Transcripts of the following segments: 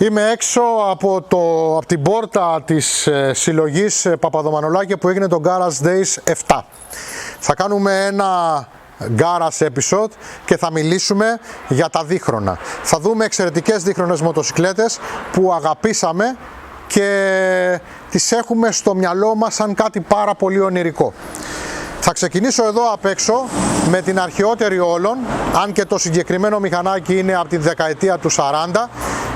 Είμαι έξω από την πόρτα της συλλογής Παπαδομανολάκη που έγινε το Garage Days 7. Θα κάνουμε ένα Garage episode και θα μιλήσουμε για τα δίχρονα. Θα δούμε εξαιρετικές δίχρονες μοτοσικλέτες που αγαπήσαμε και τις έχουμε στο μυαλό μας σαν κάτι πάρα πολύ ονειρικό. Θα ξεκινήσω εδώ απ' έξω με την αρχαιότερη όλων, αν και το συγκεκριμένο μηχανάκι είναι από την δεκαετία του 40,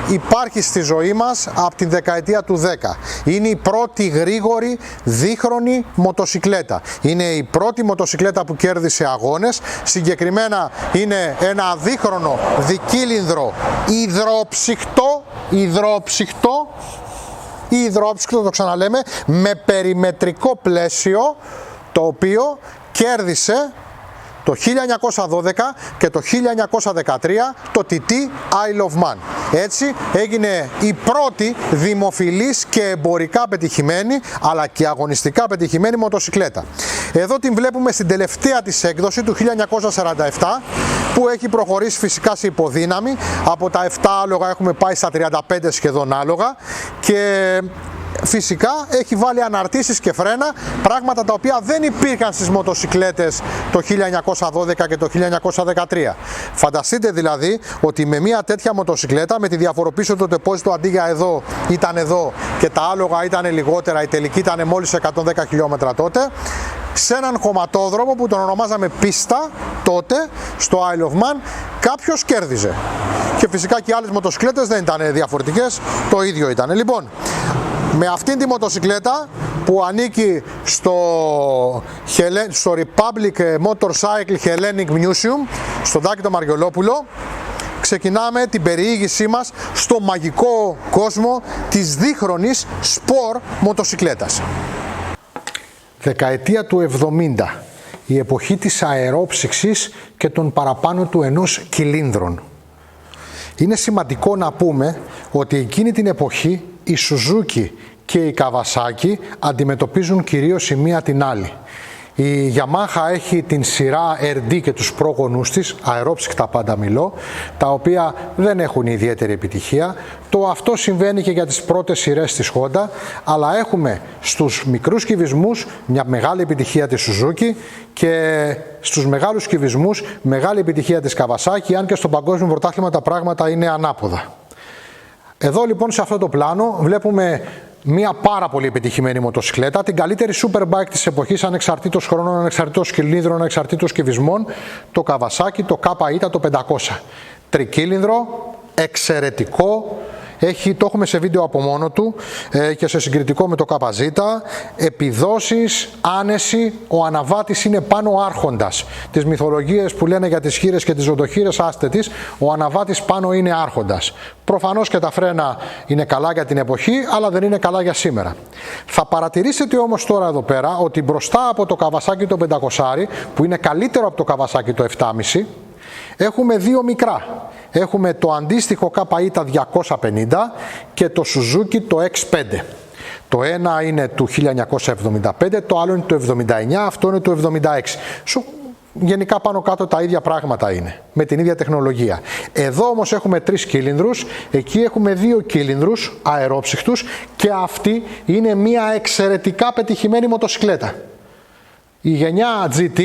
υπάρχει στη ζωή μας από την δεκαετία του 10. Είναι η πρώτη γρήγορη δίχρονη μοτοσικλέτα. Είναι η πρώτη μοτοσικλέτα που κέρδισε αγώνες. Συγκεκριμένα είναι ένα δίχρονο δικύλινδρο υδρόψυκτο, το ξαναλέμε, με περιμετρικό πλαίσιο, το οποίο κέρδισε το 1912 και το 1913 το TT Isle of Man. Έτσι έγινε η πρώτη δημοφιλής και εμπορικά πετυχημένη, αλλά και αγωνιστικά πετυχημένη μοτοσικλέτα. Εδώ την βλέπουμε στην τελευταία της έκδοση του 1947, που έχει προχωρήσει φυσικά σε υποδύναμη. Από τα 7 άλογα έχουμε πάει στα 35 σχεδόν άλογα και φυσικά έχει βάλει αναρτήσεις και φρένα, πράγματα τα οποία δεν υπήρχαν στις μοτοσικλέτες το 1912 και το 1913. Φανταστείτε δηλαδή ότι με μια τέτοια μοτοσικλέτα, με τη διαφοροποίηση ότι το τεπόζιτο αντί για εδώ ήταν εδώ και τα άλογα ήταν λιγότερα, η τελική ήταν μόλις 110 χιλιόμετρα τότε, σε έναν χωματόδρομο που τον ονομάζαμε πίστα τότε στο Isle of Man, κάποιος κέρδιζε. Και φυσικά και οι άλλες μοτοσικλέτες δεν ήταν διαφορετικές, το ίδιο ήταν. Λοιπόν, με αυτήν τη μοτοσικλέτα που ανήκει στο Republic Motorcycle Hellenic Museum, στον Τάκη το Μαριολόπουλο, ξεκινάμε την περιήγησή μας στο μαγικό κόσμο της δίχρονης σπορ μοτοσικλέτας. Δεκαετία του 70, η εποχή της αερόψυξης και των παραπάνω του ενός κυλίνδρων. Είναι σημαντικό να πούμε ότι εκείνη την εποχή η Suzuki και η Kawasaki αντιμετωπίζουν κυρίως η μία την άλλη. Η Yamaha έχει την σειρά RD και τους πρόγονούς της, αερόψυκτα πάντα μιλώ, τα οποία δεν έχουν ιδιαίτερη επιτυχία. Το αυτό συμβαίνει και για τις πρώτες σειρές της Honda, αλλά έχουμε στους μικρούς κυβισμούς μια μεγάλη επιτυχία της Suzuki και στους μεγάλους κυβισμούς μεγάλη επιτυχία της Kawasaki, αν και στο παγκόσμιο πρωτάθλημα τα πράγματα είναι ανάποδα. Εδώ λοιπόν σε αυτό το πλάνο βλέπουμε μια πάρα πολύ επιτυχημένη μοτοσικλέτα, την καλύτερη superbike της εποχής, ανεξαρτήτως χρόνων, ανεξαρτήτως κυλίνδρων, ανεξαρτήτως κυβισμών, το Kawasaki, το KITA, το 500. Τρικύλινδρο, εξαιρετικό, το έχουμε σε βίντεο από μόνο του και σε συγκριτικό με το KZ, επιδόσεις, άνεση, ο αναβάτης είναι πάνω άρχοντας. Τις μυθολογίες που λένε για τις χήρες και τις οδοχήρες, άστε τις, ο αναβάτης πάνω είναι άρχοντας. Προφανώς και τα φρένα είναι καλά για την εποχή, αλλά δεν είναι καλά για σήμερα. Θα παρατηρήσετε όμως τώρα εδώ πέρα ότι μπροστά από το Kawasaki το 500, που είναι καλύτερο από το Kawasaki το 7,5, έχουμε δύο μικρά. Έχουμε το αντίστοιχο KITA 250 και το Suzuki το X5. Το ένα είναι του 1975, το άλλο είναι του 79, αυτό είναι του 76. Γενικά πάνω κάτω τα ίδια πράγματα είναι, με την ίδια τεχνολογία. Εδώ όμως έχουμε 3 κύλινδρους, εκεί έχουμε 2 κύλινδρους αερόψυκτους και αυτή είναι μια εξαιρετικά πετυχημένη μοτοσικλέτα. Η γενιά GT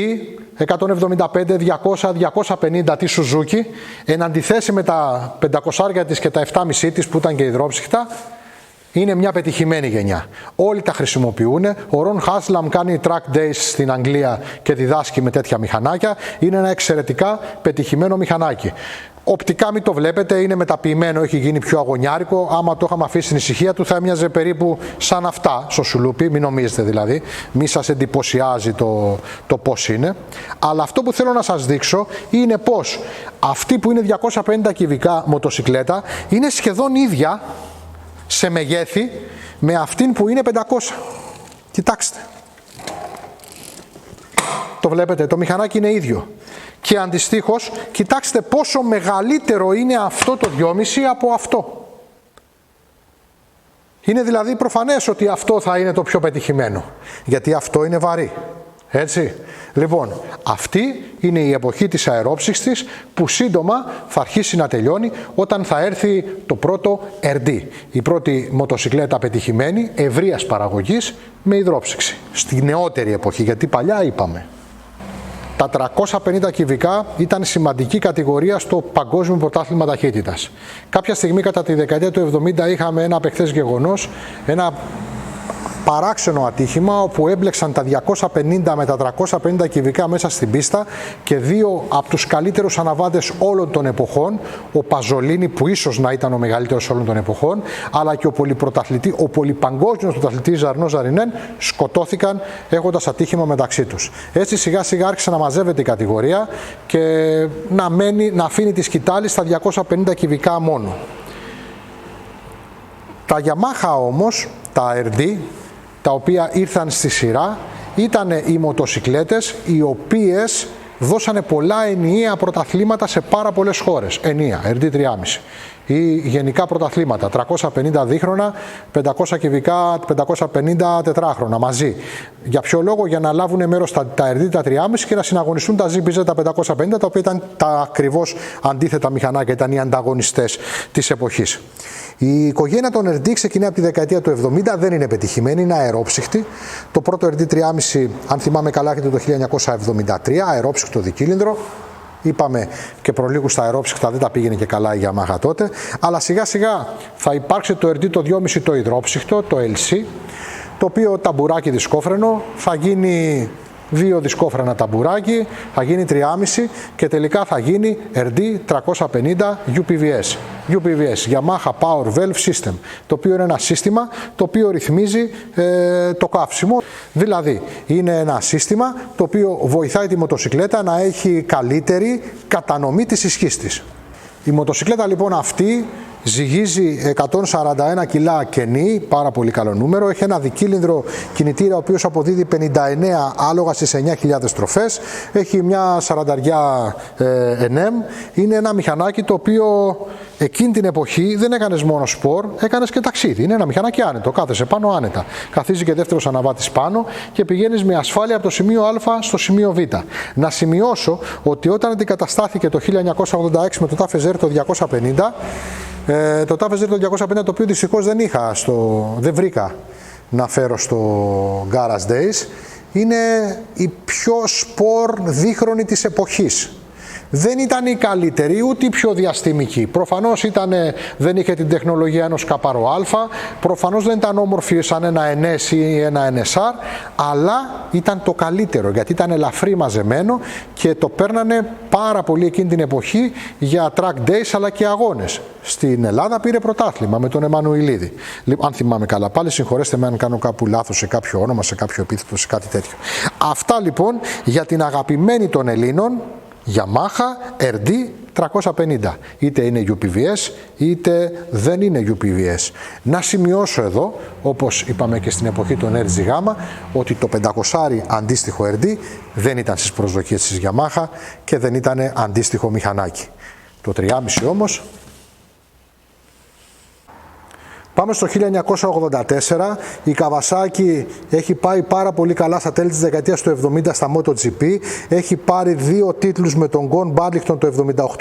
175, 200, 250 τη Suzuki, εν αντιθέσει με τα 500 της και τα 7,5 της που ήταν και υδρόψυχτα, είναι μια πετυχημένη γενιά. Όλοι τα χρησιμοποιούν. Ο Ρον Χάσλαμ κάνει track days στην Αγγλία και διδάσκει με τέτοια μηχανάκια. Είναι ένα εξαιρετικά πετυχημένο μηχανάκι. Οπτικά μην το βλέπετε, είναι μεταποιημένο, έχει γίνει πιο αγωνιάρικο. Άμα το είχαμε αφήσει στην ησυχία του θα έμοιαζε περίπου σαν αυτά στο σουλούπι, μην νομίζετε δηλαδή, μη σας εντυπωσιάζει το πώς είναι. Αλλά αυτό που θέλω να σας δείξω είναι πως αυτή που είναι 250 κυβικά μοτοσικλέτα είναι σχεδόν ίδια σε μεγέθη με αυτήν που είναι 500. Κοιτάξτε. Το βλέπετε, το μηχανάκι είναι ίδιο. Και αντιστοίχως, κοιτάξτε πόσο μεγαλύτερο είναι αυτό το 2,5 από αυτό. Είναι δηλαδή προφανές ότι αυτό θα είναι το πιο πετυχημένο. Γιατί αυτό είναι βαρύ. Έτσι. Λοιπόν, αυτή είναι η εποχή της αερόψυχτης που σύντομα θα αρχίσει να τελειώνει όταν θα έρθει το πρώτο RD. Η πρώτη μοτοσικλέτα πετυχημένη, ευρείας παραγωγής με υδρόψυξη. Στη νεότερη εποχή, γιατί παλιά είπαμε. Τα 350 κυβικά ήταν σημαντική κατηγορία στο Παγκόσμιο Πρωτάθλημα Ταχύτητας. Κάποια στιγμή κατά τη δεκαετία του 70 είχαμε ένα απεχθές γεγονός, ένα παράξενο ατύχημα όπου έμπλεξαν τα 250 με τα 350 κυβικά μέσα στην πίστα και δύο από τους καλύτερους αναβάτες όλων των εποχών, ο Παζολίνη που ίσως να ήταν ο μεγαλύτερος όλων των εποχών, αλλά και ο πολυπαγκόσμιος πρωταθλητής Ζαρνό Ζαρινέν σκοτώθηκαν έχοντας ατύχημα μεταξύ τους. Έτσι σιγά σιγά άρχισε να μαζεύεται η κατηγορία και να αφήνει τη σκητάλη στα 250 κυβικά μόνο. Τα Yamaha όμως, τα RD, τα οποία ήρθαν στη σειρά, ήταν οι μοτοσικλέτες οι οποίες δώσανε πολλά ενιαία πρωταθλήματα σε πάρα πολλές χώρες. Ενιαία, RD3,5. Ή γενικά πρωταθλήματα, 350 δίχρονα, 500 κυβικά, 550 τετράχρονα μαζί. Για ποιο λόγο? Για να λάβουν μέρος τα RD τα 3,5 και να συναγωνιστούν τα ZBZ τα 550, τα οποία ήταν τα ακριβώς αντίθετα μηχανάκια, ήταν οι ανταγωνιστές της εποχής. Η οικογένεια των RD ξεκινάει από τη δεκαετία του 70, δεν είναι πετυχημένη, είναι αερόψυχτη. Το πρώτο RD 3,5, αν θυμάμαι καλά, έρχεται το 1973, αερόψυχτο δικύλινδρο. Είπαμε και προλίγου στα αερόψυχτα δεν τα πήγαινε και καλά η Yamaha τότε. Αλλά σιγά σιγά θα υπάρξει το RD το 2,5 το υδρόψυχτο, το LC, το οποίο ταμπουράκι δισκόφρενο, θα γίνει 2 δισκόφρενα ταμπουράκι, θα γίνει 3,5 και τελικά θα γίνει RD 350 UPVS. UPVS, Yamaha Power Valve System, το οποίο είναι ένα σύστημα το οποίο ρυθμίζει το καύσιμο. Δηλαδή, είναι ένα σύστημα το οποίο βοηθάει τη μοτοσικλέτα να έχει καλύτερη κατανομή της ισχύς της. Η μοτοσικλέτα λοιπόν αυτή ζυγίζει 141 κιλά κενή, πάρα πολύ καλό νούμερο. Έχει ένα δικύλινδρο κινητήρα ο οποίος αποδίδει 59 άλογα στις 9.000 στροφές. Έχει μια 40 NM. Είναι ένα μηχανάκι το οποίο εκείνη την εποχή δεν έκανες μόνο σπορ, έκανες και ταξίδι. Είναι ένα μηχανάκι άνετο, κάθεσαι πάνω άνετα. Καθίζει και δεύτερος αναβάτης πάνω και πηγαίνεις με ασφάλεια από το σημείο Α στο σημείο Β. Να σημειώσω ότι όταν αντικαταστάθηκε το 1986 με το TAF το 250, το TAF το 250, το οποίο δυστυχώς δεν βρήκα να φέρω στο Garage Days, είναι η πιο σπορ δίχρονη της εποχής. Δεν ήταν η καλύτερη, ούτε η πιο διαστημική. Προφανώς δεν είχε την τεχνολογία ενός καπάρο Α, προφανώς δεν ήταν όμορφη σαν ένα NS ή ένα NSR, αλλά ήταν το καλύτερο, γιατί ήταν ελαφρύ μαζεμένο και το παίρνανε πάρα πολύ εκείνη την εποχή για track days αλλά και αγώνες. Στην Ελλάδα πήρε πρωτάθλημα με τον Εμμανουηλίδη. Αν θυμάμαι καλά, πάλι συγχωρέστε με αν κάνω κάπου λάθος σε κάποιο όνομα, σε κάποιο επίθετο, σε κάτι τέτοιο. Αυτά λοιπόν για την αγαπημένη των Ελλήνων Yamaha RD 350. Είτε είναι UPVS είτε δεν είναι UPVS. Να σημειώσω εδώ, όπως είπαμε και στην εποχή των RGG, ότι το 500 αντίστοιχο RD δεν ήταν στις προσδοκίες της Yamaha και δεν ήταν αντίστοιχο μηχανάκι. Το 3,5 όμως. Πάμε στο 1984, η Kawasaki έχει πάει πάρα πολύ καλά στα τέλη της δεκαετίας του 70 στα MotoGP, έχει πάρει 2 τίτλους με τον Γκον Μπάντλιχτον το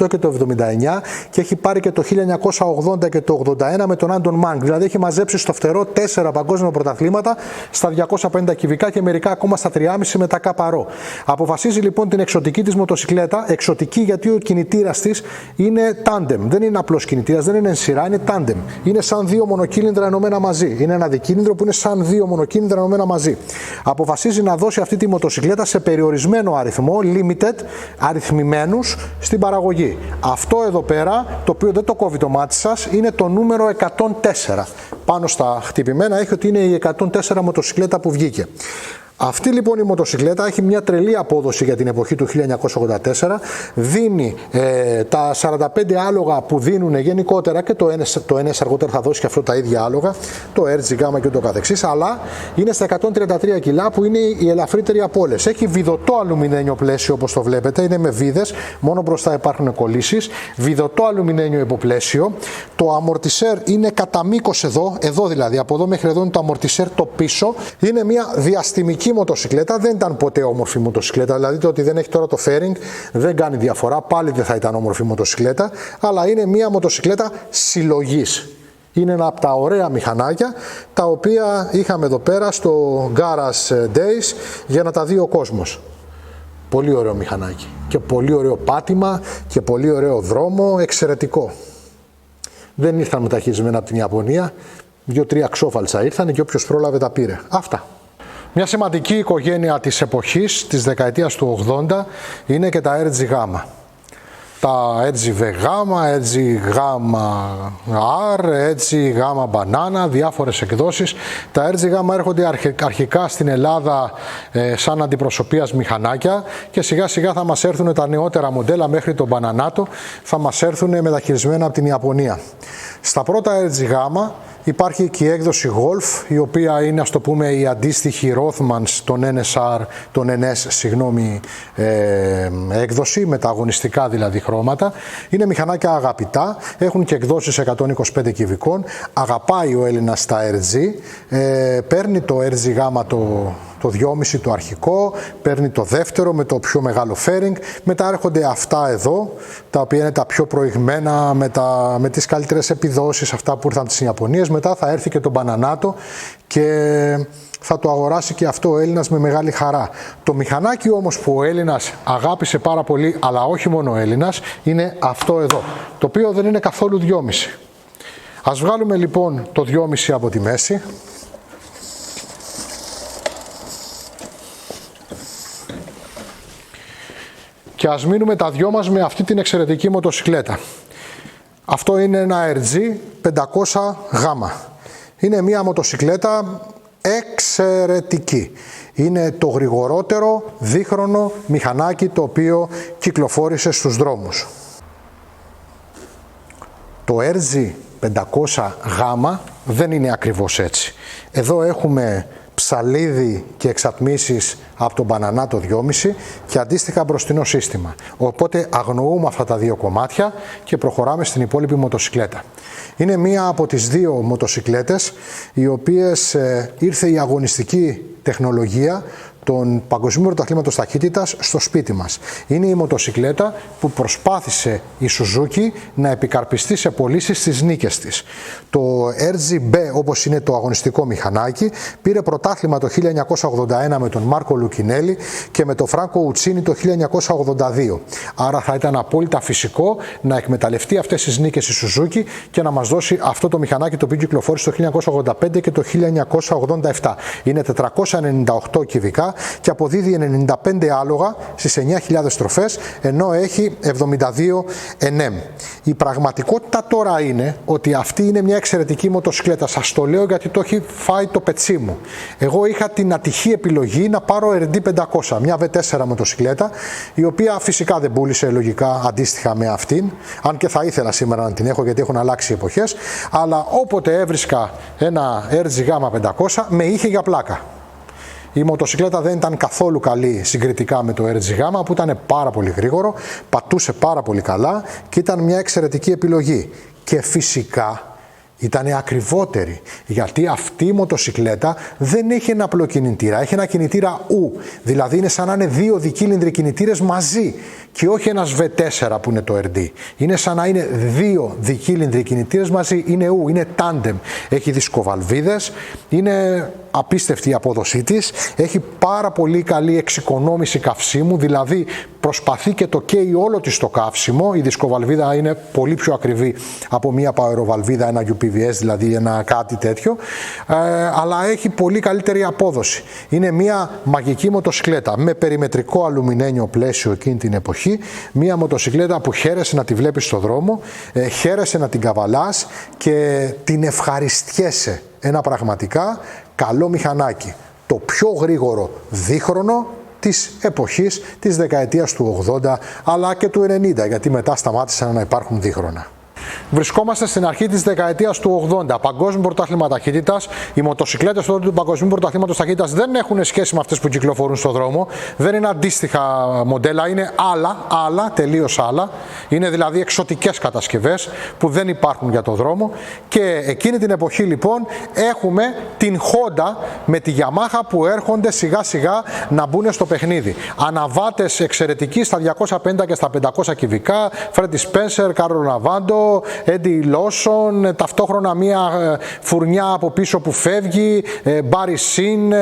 78 και το 79 και έχει πάρει και το 1980 και το 81 με τον Άντων Μάνκ, δηλαδή έχει μαζέψει στο φτερό 4 παγκόσμια πρωταθλήματα στα 250 κυβικά και μερικά ακόμα στα 3,5 με τα καπαρό. Αποφασίζει λοιπόν την εξωτική της μοτοσικλέτα, εξωτική γιατί ο κινητήρας της είναι tandem, δεν είναι απλός κινητήρας, δεν είναι εν σειρά, είναι tandem, είναι σαν 2 μονοκύλινδρα ενωμένα μαζί. Είναι ένα δικύλινδρο που είναι σαν 2 μονοκύλινδρα ενωμένα μαζί. Αποφασίζει να δώσει αυτή τη μοτοσικλέτα σε περιορισμένο αριθμό, limited, αριθμημένους στην παραγωγή. Αυτό εδώ πέρα, το οποίο δεν το κόβει το μάτι σας, είναι το νούμερο 104. Πάνω στα χτυπημένα έχει ότι είναι η 104 μοτοσικλέτα που βγήκε. Αυτή λοιπόν η μοτοσικλέτα έχει μια τρελή απόδοση για την εποχή του 1984, δίνει τα 45 άλογα που δίνουν γενικότερα και το NS αργότερα θα δώσει και αυτό τα ίδια άλογα, το RG και το καθεξής, αλλά είναι στα 133 κιλά που είναι η ελαφρύτερη από όλες. Έχει βιδωτό αλουμινένιο πλαίσιο όπως το βλέπετε, είναι με βίδες, μόνο μπροστά υπάρχουν κολλήσεις, βιδωτό αλουμινένιο υποπλαίσιο, το αμορτισέρ είναι κατά μήκος εδώ δηλαδή, από εδώ μέχρι εδώ είναι το αμορτισέρ το πίσω, είναι μια διαστημική εξαιρετική μοτοσυκλέτα, δεν ήταν ποτέ όμορφη μοτοσυκλέτα. Δηλαδή το ότι δεν έχει τώρα το fairing δεν κάνει διαφορά, πάλι δεν θα ήταν όμορφη μοτοσυκλέτα, αλλά είναι μια μοτοσυκλέτα συλλογής. Είναι ένα από τα ωραία μηχανάκια τα οποία είχαμε εδώ πέρα στο Garage Days για να τα δει ο κόσμος. Πολύ ωραίο μηχανάκι και πολύ ωραίο πάτημα και πολύ ωραίο δρόμο, εξαιρετικό. Δεν ήρθαν μεταχειρισμένα από την Ιαπωνία, 2-3 ξόφαλτσα ήρθαν και όποιος πρόλαβε τα πήρε. Αυτά. Μια σημαντική οικογένεια της εποχής, της δεκαετίας του 80, είναι και τα RGG. Τα RGV, RGG-R, RGG-Banana, διάφορες εκδόσεις. Τα RGG έρχονται αρχικά στην Ελλάδα σαν αντιπροσωπείας μηχανάκια και σιγά σιγά θα μας έρθουν τα νεότερα μοντέλα μέχρι το Bananato, θα μας έρθουν μεταχειρισμένα από την Ιαπωνία. Στα πρώτα RGG υπάρχει και η έκδοση Golf, η οποία είναι, ας το πούμε, η αντίστοιχη Rothmans, τον NS, έκδοση, με τα αγωνιστικά δηλαδή χρώματα. Είναι μηχανάκια αγαπητά, έχουν και εκδόσεις 125 κυβικών, αγαπάει ο Έλληνας τα RG, παίρνει το RG το 2,5 το αρχικό, παίρνει το δεύτερο με το πιο μεγάλο fairing, μετά έρχονται αυτά εδώ, τα οποία είναι τα πιο προηγμένα, με τις καλύτερες επιδόσεις, αυτά που ήρθαν στις Ιαπωνίες. Μετά θα έρθει και το Bananato και θα το αγοράσει και αυτό ο Έλληνας με μεγάλη χαρά. Το μηχανάκι όμως που ο Έλληνας αγάπησε πάρα πολύ, αλλά όχι μόνο ο Έλληνας, είναι αυτό εδώ, το οποίο δεν είναι καθόλου 2,5. Ας βγάλουμε λοιπόν το 2,5 από τη μέση. Και ας μείνουμε τα δυο μας με αυτή την εξαιρετική μοτοσυκλέτα. Αυτό είναι ένα RG 500G. Είναι μια μοτοσυκλέτα εξαιρετική. Είναι το γρηγορότερο δίχρονο μηχανάκι το οποίο κυκλοφόρησε στους δρόμους. Το RG 500G δεν είναι ακριβώς έτσι. Εδώ έχουμε ψαλίδι και εξατμίσεις από τον Bananato 2,5 και αντίστοιχα μπροστινό σύστημα. Οπότε αγνοούμε αυτά τα δύο κομμάτια και προχωράμε στην υπόλοιπη μοτοσυκλέτα. Είναι μία από τις δύο μοτοσυκλέτες οι οποίες ήρθε η αγωνιστική τεχνολογία των Παγκοσμίου Πρωταθλήματος Ταχύτητας στο σπίτι μας. Είναι η μοτοσυκλέτα που προσπάθησε η Suzuki να επικαρπιστεί σε πωλήσεις στις νίκες της. Το RGB, όπως είναι το αγωνιστικό μηχανάκι, πήρε πρωτάθλημα το 1981 με τον Μάρκο Λουκινέλη και με τον Φράνκο Ουτσίνι το 1982. Άρα θα ήταν απόλυτα φυσικό να εκμεταλλευτεί αυτές τις νίκες η Suzuki και να μας δώσει αυτό το μηχανάκι το οποίο κυκλοφόρησε το 1985 και το 1987. Είναι 498 κυβικά και αποδίδει 95 άλογα στις 9.000 στροφές, ενώ έχει 72 Nm. Η πραγματικότητα τώρα είναι ότι αυτή είναι μια εξαιρετική μοτοσυκλέτα. Σας το λέω γιατί το έχει φάει το πετσί μου. Εγώ είχα την ατυχή επιλογή να πάρω RD500, μια V4 μοτοσυκλέτα, η οποία φυσικά δεν πούλησε λογικά αντίστοιχα με αυτήν, αν και θα ήθελα σήμερα να την έχω γιατί έχουν αλλάξει οι εποχές, αλλά όποτε έβρισκα ένα RGG500 με είχε για πλάκα. Η μοτοσυκλέτα δεν ήταν καθόλου καλή συγκριτικά με το RGG που ήταν πάρα πολύ γρήγορο, πατούσε πάρα πολύ καλά και ήταν μια εξαιρετική επιλογή. Και φυσικά ήταν ακριβότερη, γιατί αυτή η μοτοσυκλέτα δεν έχει ένα απλό κινητήρα, έχει ένα κινητήρα U, δηλαδή είναι σαν να είναι δύο δικύλινδροι κινητήρες μαζί και όχι ένας V4 που είναι το RD. Είναι σαν να είναι δύο δικύλινδροι κινητήρες μαζί, είναι U, είναι tandem, έχει δισκοβαλβίδες, είναι απίστευτη η απόδοσή της, έχει πάρα πολύ καλή εξοικονόμηση καυσίμου, δηλαδή προσπαθεί και το καίει όλο της το καύσιμο. Η δισκοβαλβίδα είναι πολύ πιο ακριβή από μια παεροβαλβίδα, ένα UPVS, δηλαδή ένα κάτι τέτοιο, αλλά έχει πολύ καλύτερη απόδοση. Είναι μια μαγική μοτοσυκλέτα με περιμετρικό αλουμινένιο πλαίσιο εκείνη την εποχή, μια μοτοσυκλέτα που χαίρεσαι να τη βλέπεις στο δρόμο, χαίρεσαι να την καβαλάς και την ευχαριστιέσαι. Ένα πραγματικά καλό μηχανάκι. Το πιο γρήγορο δίχρονο της εποχής της δεκαετίας του 80 αλλά και του 90, γιατί μετά σταμάτησαν να υπάρχουν δίχρονα. Βρισκόμαστε στην αρχή της δεκαετίας του 80. Παγκόσμιο πρωτάθλημα ταχύτητας. Οι μοτοσυκλέτες τότε του Παγκοσμίου Πρωταθλήματος Ταχύτητας δεν έχουν σχέση με αυτές που κυκλοφορούν στον δρόμο. Δεν είναι αντίστοιχα μοντέλα, είναι άλλα, τελείως άλλα. Είναι δηλαδή εξωτικές κατασκευές που δεν υπάρχουν για τον δρόμο. Και εκείνη την εποχή λοιπόν έχουμε την Honda με τη Yamaha που έρχονται σιγά σιγά να μπουν στο παιχνίδι. Αναβάτες εξαιρετικοί στα 250 και στα 500 κυβικά. Freddie Spencer, Carlo Navando, Eddie Lawson, ταυτόχρονα μια φουρνιά από πίσω που φεύγει, Barry Sin,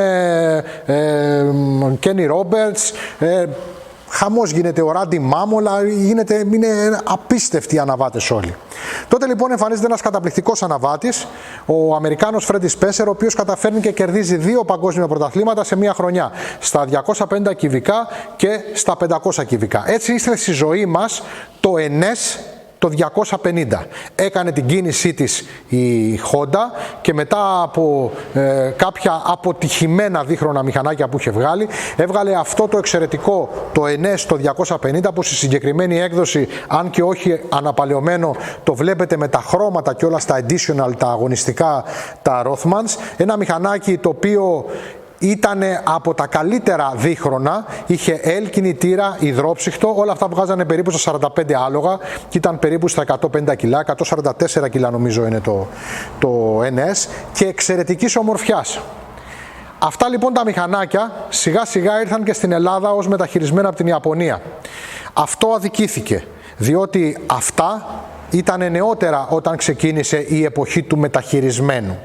Kenny Roberts, χαμός γίνεται, ο Ράντι Μάμολα, είναι απίστευτοι οι αναβάτες όλοι. Τότε λοιπόν εμφανίζεται ένας καταπληκτικός αναβάτης, ο Αμερικάνος Freddie Spencer, ο οποίος καταφέρνει και κερδίζει 2 παγκόσμια πρωταθλήματα σε μία χρονιά, στα 250 κυβικά και στα 500 κυβικά. Έτσι ήρθε στη ζωή μας το NS το 250. Έκανε την κίνησή της η Honda και μετά από κάποια αποτυχημένα δίχρονα μηχανάκια που είχε βγάλει, έβγαλε αυτό το εξαιρετικό, το NS το 250, που στη συγκεκριμένη έκδοση, αν και όχι αναπαλαιωμένο, το βλέπετε με τα χρώματα και όλα στα additional, τα αγωνιστικά, τα Rothmans. Ένα μηχανάκι το οποίο ήταν από τα καλύτερα δίχρονα, είχε L κινητήρα, υδρόψυχτο, όλα αυτά βγάζανε περίπου στα 45 άλογα και ήταν περίπου στα 105 κιλά, 144 κιλά νομίζω είναι το NS, και εξαιρετικής ομορφιάς. Αυτά λοιπόν τα μηχανάκια σιγά σιγά ήρθαν και στην Ελλάδα ως μεταχειρισμένα από την Ιαπωνία. Αυτό αδικήθηκε, διότι αυτά ήταν νεότερα όταν ξεκίνησε η εποχή του μεταχειρισμένου.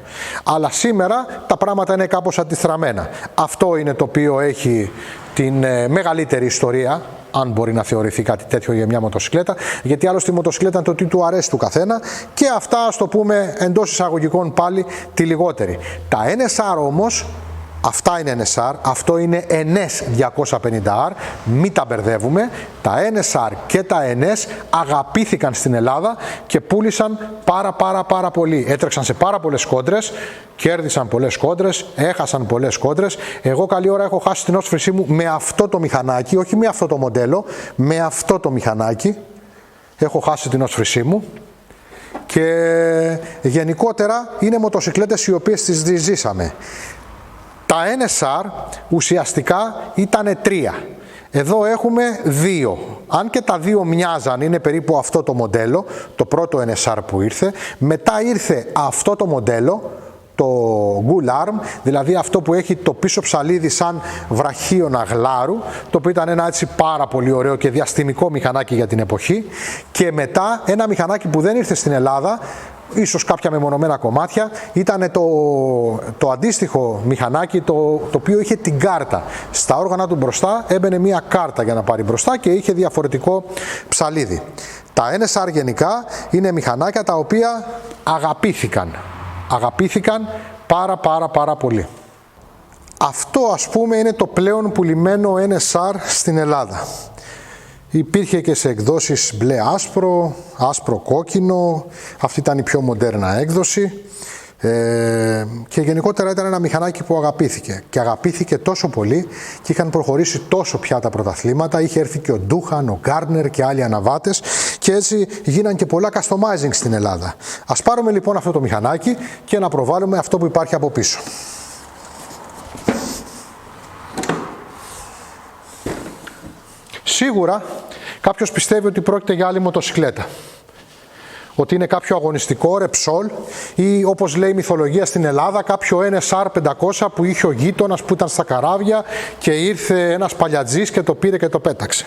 Αλλά σήμερα τα πράγματα είναι κάπως αντιστραμμένα. Αυτό είναι το οποίο έχει την μεγαλύτερη ιστορία, αν μπορεί να θεωρηθεί κάτι τέτοιο για μια μοτοσυκλέτα, γιατί άλλωστε η μοτοσυκλέτα είναι το τι του αρέσει του καθένα, και αυτά, ας το πούμε εντός εισαγωγικών πάλι, τη λιγότερη. Τα NSR όμως, αυτά είναι NSR, αυτό είναι NS 250R, μην τα μπερδεύουμε. Τα NSR και τα NS αγαπήθηκαν στην Ελλάδα και πούλησαν πάρα πολύ. Έτρεξαν σε πάρα πολλές κόντρες, κέρδισαν πολλές κόντρες, έχασαν πολλές κόντρες. Εγώ καλή ώρα έχω χάσει την όσφρησή μου με αυτό το μηχανάκι, όχι με αυτό το μοντέλο, με αυτό το μηχανάκι. Έχω χάσει την όσφρησή μου. Και γενικότερα είναι μοτοσυκλέτες οι οποίες τις ζήσαμε. Τα NSR ουσιαστικά ήταν 3. Εδώ έχουμε 2. Αν και τα 2 μοιάζαν, είναι περίπου αυτό το μοντέλο, το πρώτο NSR που ήρθε. Μετά ήρθε αυτό το μοντέλο, το Gull Arm, δηλαδή αυτό που έχει το πίσω ψαλίδι σαν βραχίωνα γλάρου, το οποίο ήταν ένα έτσι πάρα πολύ ωραίο και διαστημικό μηχανάκι για την εποχή. Και μετά ένα μηχανάκι που δεν ήρθε στην Ελλάδα, ίσως κάποια μεμονωμένα κομμάτια, ήταν το αντίστοιχο μηχανάκι το οποίο είχε την κάρτα. Στα όργανα του μπροστά έμπαινε μία κάρτα για να πάρει μπροστά και είχε διαφορετικό ψαλίδι. Τα NSR γενικά είναι μηχανάκια τα οποία αγαπήθηκαν πάρα πολύ. Αυτό ας πούμε είναι το πλέον πουλημένο NSR στην Ελλάδα. Υπήρχε και σε εκδόσεις μπλε άσπρο, άσπρο κόκκινο, αυτή ήταν η πιο μοντέρνα έκδοση, και γενικότερα ήταν ένα μηχανάκι που αγαπήθηκε. Και αγαπήθηκε τόσο πολύ και είχαν προχωρήσει τόσο πια τα πρωταθλήματα, είχε έρθει και ο Ντούχαν, ο Γκάρνερ και άλλοι αναβάτες, και έτσι γίναν και πολλά customizing στην Ελλάδα. Ας πάρουμε λοιπόν αυτό το μηχανάκι και να προβάλλουμε αυτό που υπάρχει από πίσω. Σίγουρα κάποιος πιστεύει ότι πρόκειται για άλλη μοτοσυκλέτα, ότι είναι κάποιο αγωνιστικό Repsol ή, όπως λέει η μυθολογία στην Ελλάδα, κάποιο NSR 500 που είχε ο γείτονας που ήταν στα καράβια και ήρθε ένας παλιατζής και το πήρε και το πέταξε.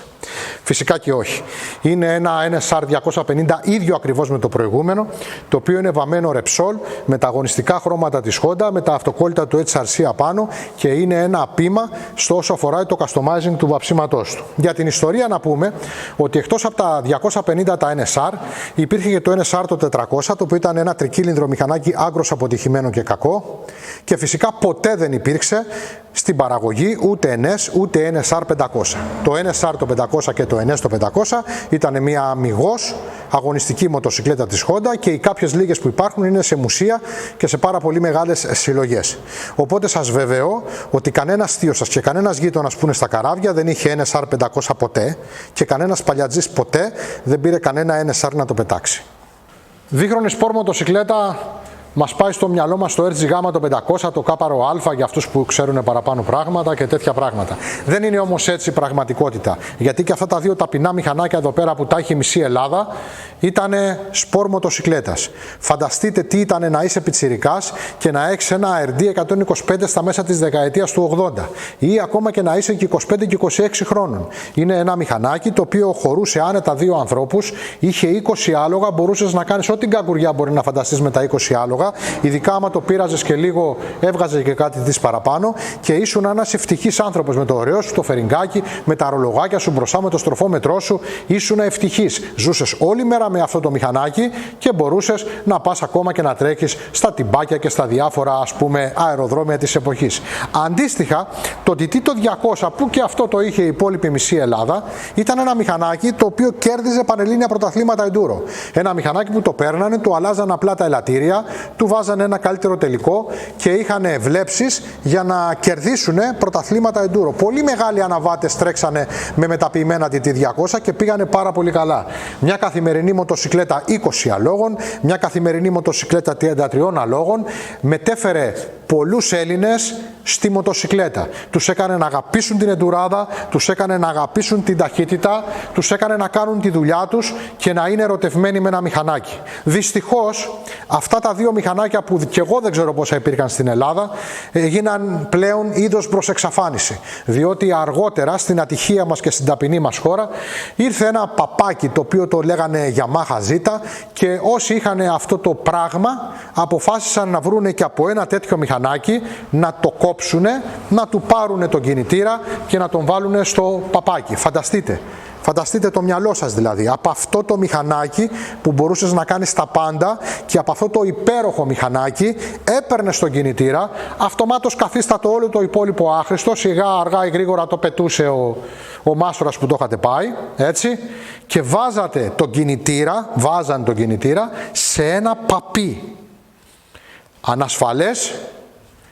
Φυσικά και όχι. Είναι ένα NSR 250 ίδιο ακριβώς με το προηγούμενο, το οποίο είναι βαμμένο Repsol με τα αγωνιστικά χρώματα της Honda, με τα αυτοκόλλητα του HRC απάνω, και είναι ένα πείμα στο όσο αφορά το customizing του βαψίματός του. Για την ιστορία να πούμε ότι εκτός από τα 250 τα NSR υπήρχε και το NSR το 400, το οποίο ήταν ένα τρικύλινδρο μηχανάκι άγκρος αποτυχημένο και κακό, και φυσικά ποτέ δεν υπήρξε στην παραγωγή ούτε NS ούτε NSR 500. Το NSR το 500 και το NS το 500 ήταν μια αμιγώς αγωνιστική μοτοσυκλέτα της Honda, και οι κάποιες λίγες που υπάρχουν είναι σε μουσεία και σε πάρα πολύ μεγάλες συλλογές. Οπότε σας βεβαιώ ότι κανένας θείος σας και κανένας γείτονας που είναι στα καράβια δεν είχε NSR 500 ποτέ, και κανένας παλιατζής ποτέ δεν πήρε κανένα NSR να το πετάξει. Δίχρονη σπορ μοτοσυκλέτα μας πάει στο μυαλό μας το RGG το 500, το Κάπαρο Α για αυτούς που ξέρουν παραπάνω πράγματα και τέτοια πράγματα. Δεν είναι όμως έτσι η πραγματικότητα. Γιατί και αυτά τα δύο ταπεινά μηχανάκια εδώ πέρα που τα έχει μισή Ελλάδα ήταν σπορ μοτοσυκλέτας. Φανταστείτε τι ήταν να είσαι πιτσιρικάς και να έχεις ένα RD 125 στα μέσα της δεκαετίας του 80 ή ακόμα και να είσαι και 25 και 26 χρόνων. Είναι ένα μηχανάκι το οποίο χωρούσε άνετα δύο ανθρώπους, είχε 20 άλογα, μπορούσες να κάνεις ό,τι γκαγκουριά μπορεί να φανταστείς με τα 20 άλογα. Ειδικά άμα το πείραζες και λίγο έβγαζε και κάτι της παραπάνω και ήσουν ένας ευτυχής άνθρωπος με το ωραίο σου το φεριγκάκι, με τα ρολογάκια σου μπροστά, με το στροφόμετρό σου, ήσουν ευτυχής. Ζούσες όλη μέρα με αυτό το μηχανάκι και μπορούσες να πας ακόμα και να τρέχεις στα τυμπάκια και στα διάφορα ας πούμε αεροδρόμια της εποχής. Αντίστοιχα, το TT το 200 που και αυτό το είχε η υπόλοιπη μισή Ελλάδα ήταν ένα μηχανάκι το οποίο κέρδιζε πανελλήνια πρωταθλήματα enduro. Ένα μηχανάκι που το παίρνανε, του αλλάζαν απλά τα ελαττήρια, του βάζανε ένα καλύτερο τελικό και είχαν βλέψεις για να κερδίσουν πρωταθλήματα enduro. Πολύ μεγάλοι αναβάτες τρέξανε με μεταποιημένα TT200 και πήγανε πάρα πολύ καλά. Μια καθημερινή μοτοσυκλέτα 20 αλόγων, μια καθημερινή μοτοσυκλέτα 33 αλόγων μετέφερε πολλούς Έλληνες στη μοτοσυκλέτα. Τους έκανε να αγαπήσουν την εντουράδα, τους έκανε να αγαπήσουν την ταχύτητα, τους έκανε να κάνουν τη δουλειά τους και να είναι ερωτευμένοι με ένα μηχανάκι. Δυστυχώς, αυτά τα δύο μηχανάκια που και εγώ δεν ξέρω πόσα υπήρχαν στην Ελλάδα, έγιναν πλέον είδος προς εξαφάνιση. Διότι αργότερα στην ατυχία μας και στην ταπεινή μας χώρα ήρθε ένα παπάκι το οποίο το λέγανε Yamaha Z και όσοι είχαν αυτό το πράγμα αποφάσισαν να βρούνε και από ένα τέτοιο μηχανάκι να το κόψουνε, να του πάρουνε τον κινητήρα και να τον βάλουνε στο παπάκι. Φανταστείτε το μυαλό σας δηλαδή, από αυτό το μηχανάκι που μπορούσες να κάνεις τα πάντα και από αυτό το υπέροχο μηχανάκι έπαιρνες τον κινητήρα, αυτομάτως καθίστατο όλο το υπόλοιπο άχρηστο, σιγά αργά ή γρήγορα το πετούσε ο μάστορας που το είχατε πάει, έτσι, και βάζαν τον κινητήρα σε ένα παπί. Ανασφαλές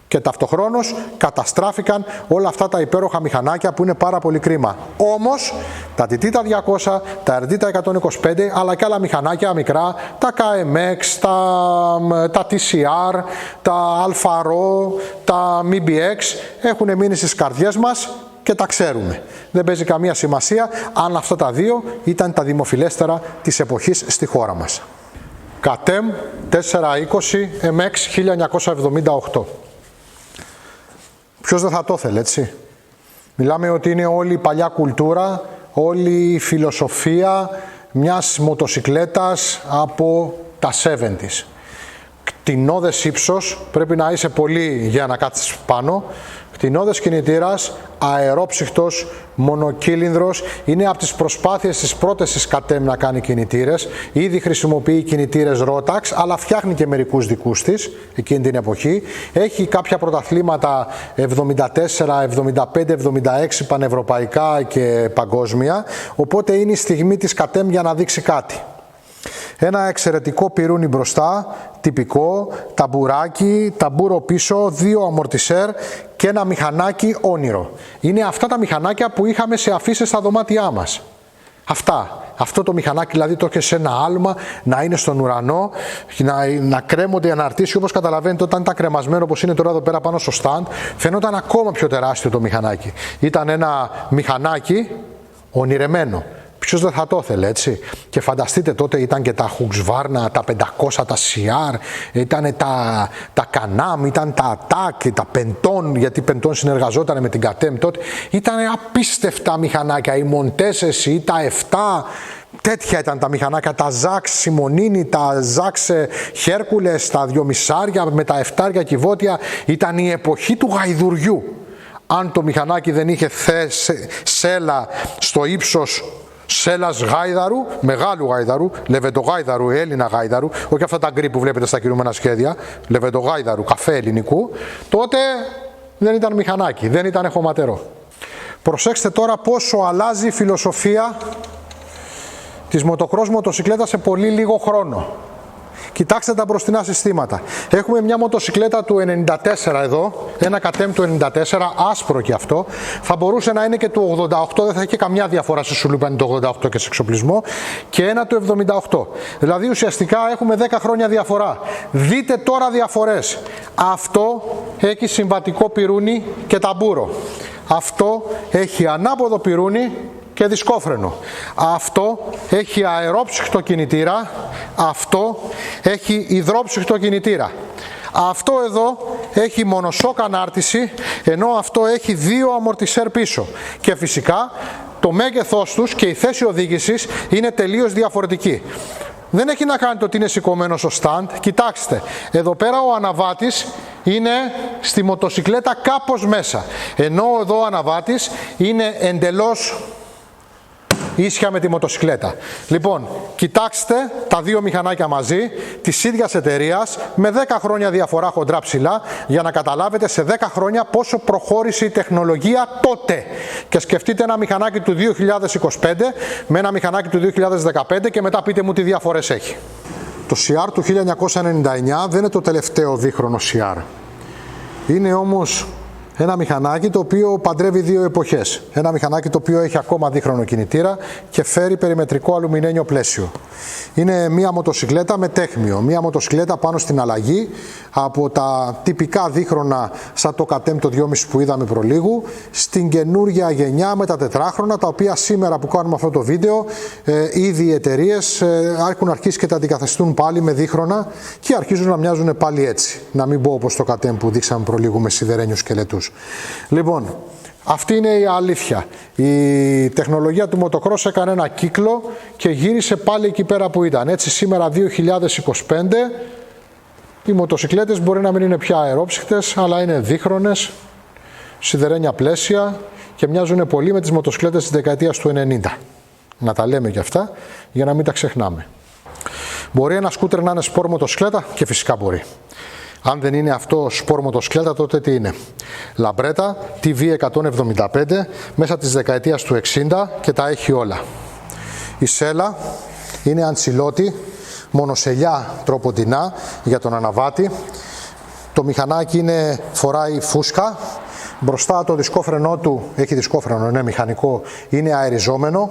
και ταυτοχρόνως καταστράφηκαν όλα αυτά τα υπέροχα μηχανάκια που είναι πάρα πολύ κρίμα. Όμως τα TT τα 200, τα RD τα 125 αλλά και άλλα μηχανάκια μικρά, τα KMX, τα TCR, τα Alfa-Ro, τα MBX έχουν μείνει στις καρδιές μας και τα ξέρουμε. Δεν παίζει καμία σημασία αν αυτά τα δύο ήταν τα δημοφιλέστερα της εποχής στη χώρα μας. KTM 420 MX 1978. Ποιος δεν θα το ήθελε, έτσι. Μιλάμε ότι είναι όλη η παλιά κουλτούρα, όλη η φιλοσοφία μιας μοτοσυκλέτας από τα 70's. Κτηνώδες ύψος, πρέπει να είσαι πολύ για να κάτσεις πάνω. Κτηνώδες κινητήρας, αερόψυχτος, μονοκύλινδρος, είναι από τις προσπάθειες της πρώτης της KTM να κάνει κινητήρες. Ήδη χρησιμοποιεί κινητήρες Rotax, αλλά φτιάχνει και μερικούς δικούς της εκείνη την εποχή. Έχει κάποια πρωταθλήματα 74, 75, 76 πανευρωπαϊκά και παγκόσμια, οπότε είναι η στιγμή της KTM για να δείξει κάτι. Ένα εξαιρετικό πυρούνι μπροστά, τυπικό, ταμπουράκι, ταμπούρο πίσω, δύο αμορτισέρ και ένα μηχανάκι όνειρο. Είναι αυτά τα μηχανάκια που είχαμε σε αφίσες στα δωμάτια μας. Αυτό το μηχανάκι δηλαδή το είχε σε ένα άλμα, να είναι στον ουρανό, να κρέμονται οι αναρτήσεις, όπως καταλαβαίνετε όταν ήταν κρεμασμένο όπως είναι τώρα εδώ πέρα πάνω στο stand, φαινόταν ακόμα πιο τεράστιο το μηχανάκι. Ήταν ένα μηχανάκι ονειρεμένο. Ποιος δεν θα το ήθελε, έτσι. Και φανταστείτε τότε ήταν και τα Husqvarna, τα 500, τα CR, ήταν τα Can-Am, ήταν τα Attack, τα Penton, γιατί Penton συνεργαζόταν με την KTM τότε. Ήταν απίστευτα μηχανάκια, οι Montese ή τα 7, τέτοια ήταν τα μηχανάκια, τα Zax Simonini, τα Zax Hercules, τα 2,5 με τα 7 κυβότια. Ήταν η εποχή του γαϊδουριού. Αν το μηχανάκι δεν είχε σέλα στο ύψος σέλας γάιδαρου, μεγάλου γάιδαρου, λεβεντογάιδαρου, Έλληνα γάιδαρου, όχι αυτά τα γκρι που βλέπετε στα κινούμενα σχέδια, λεβεντογάιδαρου, καφέ ελληνικού, τότε δεν ήταν μηχανάκι, δεν ήταν χωματερό. Προσέξτε τώρα πόσο αλλάζει η φιλοσοφία της μοτοκρός μοτοσυκλέτας σε πολύ λίγο χρόνο. Κοιτάξτε τα μπροστινά συστήματα. Έχουμε μια μοτοσυκλέτα του 94 εδώ, ένα κατέμ του 94, άσπρο και αυτό. Θα μπορούσε να είναι και του 88, δεν θα έχει καμιά διαφορά σε σουλούπα είναι το 88 και σε εξοπλισμό. Και ένα του 78. Δηλαδή ουσιαστικά έχουμε 10 χρόνια διαφορά. Δείτε τώρα διαφορές. Αυτό έχει συμβατικό πυρούνι και ταμπούρο. Αυτό έχει ανάποδο πυρούνι και δισκόφρενο. Αυτό έχει αερόψυχτο κινητήρα. Αυτό έχει υδρόψυχτο κινητήρα. Αυτό εδώ έχει μονοσόκ ανάρτηση, ενώ αυτό έχει δύο αμορτισέρ πίσω. Και φυσικά το μέγεθός τους και η θέση οδήγησης είναι τελείως διαφορετική. Δεν έχει να κάνει το ότι είναι σηκωμένο στο stand. Κοιτάξτε, εδώ πέρα ο αναβάτης είναι στη μοτοσυκλέτα κάπως μέσα. Ενώ εδώ ο αναβάτης είναι εντελώς ίσια με τη μοτοσυκλέτα. Λοιπόν, κοιτάξτε τα δύο μηχανάκια μαζί, της ίδιας εταιρείας, με 10 χρόνια διαφορά χοντρά ψηλά, για να καταλάβετε σε 10 χρόνια πόσο προχώρησε η τεχνολογία τότε. Και σκεφτείτε ένα μηχανάκι του 2025 με ένα μηχανάκι του 2015 και μετά πείτε μου τι διαφορές έχει. Το CR του 1999 δεν είναι το τελευταίο δίχρονο CR. Είναι όμως ένα μηχανάκι το οποίο παντρεύει δύο εποχές. Ένα μηχανάκι το οποίο έχει ακόμα δίχρονο κινητήρα και φέρει περιμετρικό αλουμινένιο πλαίσιο. Είναι μία μοτοσυκλέτα με τέχμιο. Μία μοτοσυκλέτα πάνω στην αλλαγή από τα τυπικά δίχρονα σαν το κατέμ το 2,5 που είδαμε προλίγου στην καινούργια γενιά με τα τετράχρονα, τα οποία σήμερα που κάνουμε αυτό το βίντεο ήδη οι εταιρείες έχουν αρχίσει και τα αντικαθιστούν πάλι με δίχρονα και αρχίζουν να μοιάζουν πάλι έτσι. Να μην πω όπως το κατέμ που δείξαμε προλίγου με σιδερένιους σκελετούς. Λοιπόν, αυτή είναι η αλήθεια. Η τεχνολογία του motocross έκανε ένα κύκλο και γύρισε πάλι εκεί πέρα που ήταν. Έτσι σήμερα 2025 οι μοτοσυκλέτες μπορεί να μην είναι πια αερόψυχτες, αλλά είναι δίχρονες, σιδερένια πλαίσια και μοιάζουν πολύ με τις μοτοσυκλέτες της δεκαετίας του 90. Να τα λέμε και αυτά για να μην τα ξεχνάμε. Μπορεί ένα σκούτερ να είναι σπορ μοτοσυκλέτα? Και φυσικά μπορεί. Αν δεν είναι αυτό σπορ μοτοσυκλέτα, τότε τι είναι? Λαμπρέτα TV175 μέσα της δεκαετίας του 60 και τα έχει όλα. Η σέλα είναι αντσιλότη, μονοσελιά τροποντινά για τον αναβάτη. Το μηχανάκι φοράει φούσκα. Μπροστά το δισκόφρενό του, έχει δισκόφρενο, είναι μηχανικό, είναι αεριζόμενο.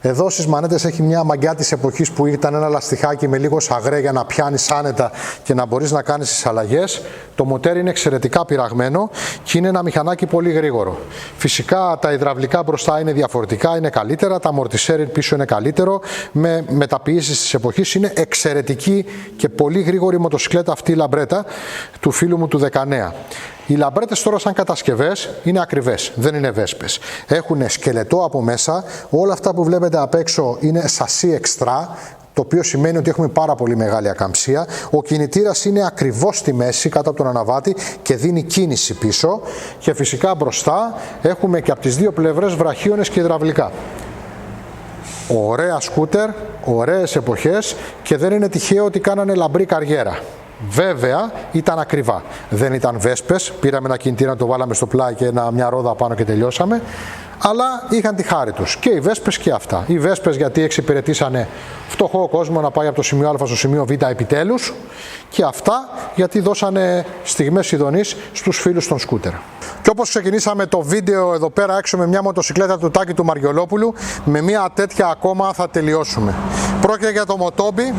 Εδώ στις μανέτες έχει μια μαγκιά της εποχής που ήταν ένα λαστιχάκι με λίγο σαγρέ για να πιάνεις άνετα και να μπορείς να κάνεις τις αλλαγές. Το μοτέρ είναι εξαιρετικά πειραγμένο και είναι ένα μηχανάκι πολύ γρήγορο. Φυσικά τα υδραυλικά μπροστά είναι διαφορετικά, είναι καλύτερα, τα αμορτισέρ πίσω είναι καλύτερο. Με μεταποιήσεις της εποχής είναι εξαιρετική και πολύ γρήγορη μοτοσυκλέτα αυτή η λαμπρέτα του φίλου μου του Δεκανέα. Οι λαμπρέτες τώρα σαν κατασκευές είναι ακριβές, δεν είναι βέσπες. Έχουν σκελετό από μέσα, όλα αυτά που βλέπετε απ' έξω είναι σασί εξτρά, το οποίο σημαίνει ότι έχουμε πάρα πολύ μεγάλη ακαμψία. Ο κινητήρας είναι ακριβώς στη μέση κάτω από τον αναβάτη και δίνει κίνηση πίσω και φυσικά μπροστά έχουμε και από τις δύο πλευρές βραχίονες και υδραυλικά. Ωραία σκούτερ, ωραίες εποχές και δεν είναι τυχαίο ότι κάνανε λαμπρή καριέρα. Βέβαια ήταν ακριβά. Δεν ήταν βέσπες, πήραμε ένα κινητήρα να το βάλαμε στο πλάι και μια ρόδα πάνω και τελειώσαμε. Αλλά είχαν τη χάρη τους. Και οι βέσπες και αυτά. Οι βέσπες γιατί εξυπηρετήσανε φτωχό κόσμο να πάει από το σημείο Α στο σημείο Β επιτέλους. Και αυτά γιατί δώσανε στιγμές ειδονής στους φίλους των σκούτερ. Και όπως ξεκινήσαμε το βίντεο εδώ πέρα έξω με μια μοτοσυκλέτα του Τάκη του Μαριολόπουλου, με μια τέτοια ακόμα θα τελειώσουμε. Πρόκειται για το Motobi,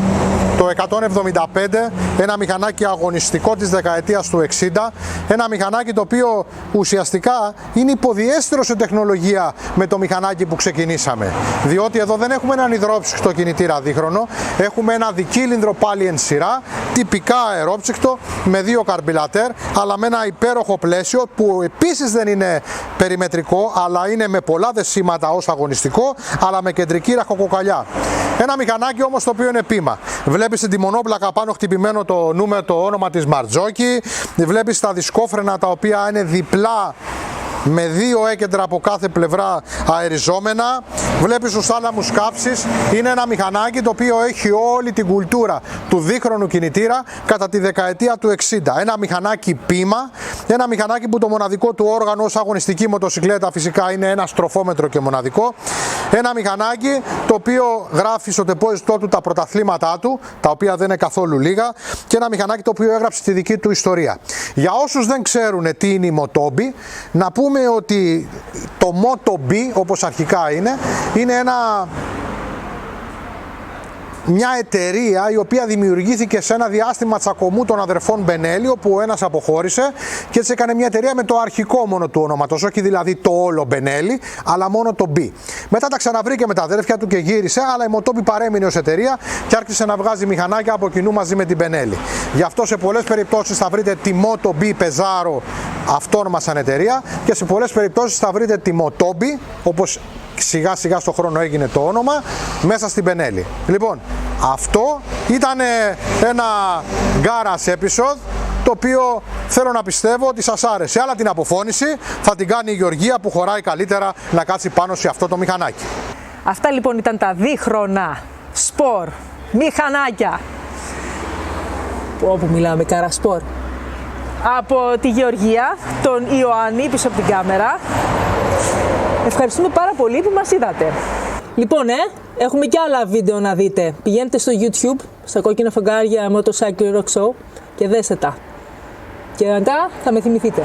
το 175, ένα μηχανάκι αγωνιστικό της δεκαετίας του 60, ένα μηχανάκι το οποίο ουσιαστικά είναι υποδιέστερο σε τεχνολογία με το μηχανάκι που ξεκινήσαμε. Διότι εδώ δεν έχουμε έναν υδρόψυχτο κινητήρα δίχρονο, έχουμε ένα δικύλινδρο πάλι εν σειρά, τυπικά αερόψυχτο, με δύο καρμπιλατέρ, αλλά με ένα υπέροχο πλαίσιο που επίσης δεν είναι περιμετρικό, αλλά είναι με πολλά δεσίματα ως αγωνιστικό, αλλά με κεντρική ραχοκοκαλιά. Ένα μηχανάκι όμως το οποίο είναι πείμα. Βλέπεις την τιμονόπλακα πάνω χτυπημένο το νούμερο, το όνομα της Μαρτζόκι, βλέπεις τα δισκόφρενα τα οποία είναι διπλά με δύο έκεντρα από κάθε πλευρά αεριζόμενα, βλέπεις τους θάλαμους κάψης. Είναι ένα μηχανάκι το οποίο έχει όλη την κουλτούρα του δίχρονου κινητήρα κατά τη δεκαετία του 60. Ένα μηχανάκι πείμα, ένα μηχανάκι που το μοναδικό του όργανο ως αγωνιστική μοτοσυκλέτα φυσικά είναι ένα στροφόμετρο και μοναδικό. Ένα μηχανάκι το το οποίο γράφει στο τεπόζιτό του τα πρωταθλήματά του, τα οποία δεν είναι καθόλου λίγα, και ένα μηχανάκι το οποίο έγραψε τη δική του ιστορία. Για όσους δεν ξέρουν τι είναι η Motobi, να πούμε ότι το Motobi, όπως αρχικά είναι μια εταιρεία η οποία δημιουργήθηκε σε ένα διάστημα τσακωμού των αδερφών Μπενέλη, όπου ο ένας αποχώρησε και έτσι έκανε μια εταιρεία με το αρχικό μόνο του ονόματος, όχι δηλαδή το όλο Μπενέλη, αλλά μόνο το B. Μετά τα ξαναβρήκε με τα αδέρφια του και γύρισε, αλλά η Motobi παρέμεινε ως εταιρεία και άρχισε να βγάζει μηχανάκια από κοινού μαζί με την Μπενέλη. Γι' αυτό σε πολλές περιπτώσεις θα βρείτε τη Motobi Pezzaro αυτόνομα σαν εταιρεία και σε πολλές περιπτώσεις θα βρείτε τη Motobi, όπως σιγά σιγά στο χρόνο έγινε το όνομα, μέσα στην Μπενέλη. Λοιπόν, αυτό ήταν ένα garage episode, το οποίο θέλω να πιστεύω ότι σας άρεσε. Αλλά την αποφώνηση θα την κάνει η Γεωργία, που χωράει καλύτερα να κάτσει πάνω σε αυτό το μηχανάκι. Αυτά λοιπόν ήταν τα δίχρονα σπορ μηχανάκια, όπου μιλάμε καρασπορ, από τη Γεωργία, τον Ιωάννη πίσω από την κάμερα. Ευχαριστούμε πάρα πολύ που μας είδατε. Λοιπόν, έχουμε και άλλα βίντεο να δείτε. Πηγαίνετε στο YouTube, στα κόκκινα φεγγάρια Motorcycle Rock Show και δέστε τα. Και μετά θα με θυμηθείτε.